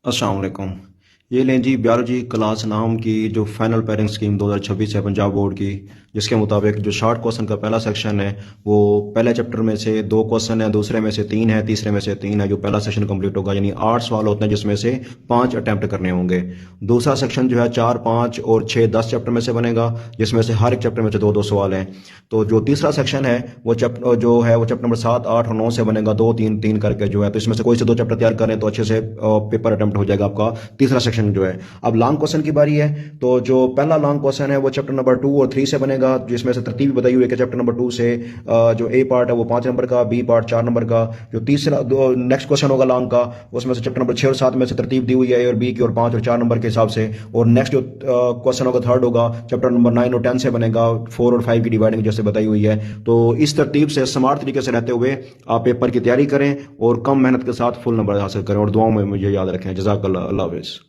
अस्सलाम वालेकुम। ये लें जी बायोलॉजी क्लास नाम की जो फाइनल पेयरिंग स्कीम 2026 है पंजाब बोर्ड की, जिसके मुताबिक जो शॉर्ट क्वेश्चन का पहला सेक्शन है वो पहले चैप्टर में से 2 क्वेश्चन है, दूसरे में से 3 है, तीसरे में से 3 है। जो पहला सेक्शन कंप्लीट होगा यानी 8 सवाल होते हैं जिसमें से 5 अटैम्प्ट करने होंगे। दूसरा सेक्शन जो है 4, 5 और 6 10 चैप्टर में से बनेगा, जिसमें से हर एक चैप्टर में से 2-2 सवाल हैं। तो जो तीसरा सेक्शन है वो चैप्टर जो है वो चैप्टर नंबर 7, 8 और 9 से बनेगा, 2 3 3 करके जो है। तो इसमें से कोई से 2 चैप्टर तैयार करें तो अच्छे से पेपर अटेम्प्ट हो जाएगा आपका तीसरा सेक्शन जो है। अब लॉन्ग क्वेश्चन की बारी है। तो जो पहला लॉन्ग क्वेश्चन है वो चैप्टर नंबर 2 और 3 से बनेगा, जिसमें से तरतीब बताई हुई है कि चैप्टर नंबर 2 से जो ए पार्ट है वो 5 नंबर का, बी पार्ट 4 नंबर का। जो तीसरा नेक्स्ट क्वेश्चन होगा लॉन्ग का, उसमें से चैप्टर नंबर 6 और 7 में से तरतीब दी हुई है ए और बी की, और 5 और 4 नंबर के हिसाब से। और नेक्स्ट जो क्वेश्चन होगा थर्ड होगा चैप्टर नंबर 9 और 10 से बनेगा, 4 और 5 की डिवाइडिंग जैसे बताई हुई है। तो इस तरतीब से स्मार्ट तरीके से रहते हुए आप पेपर की तैयारी करें और कम मेहनत के साथ फुल नंबर हासिल करें, और दुआओं में मुझे याद रखें। जज़ाकल्लाह, अल्लाह हाफ़िज़।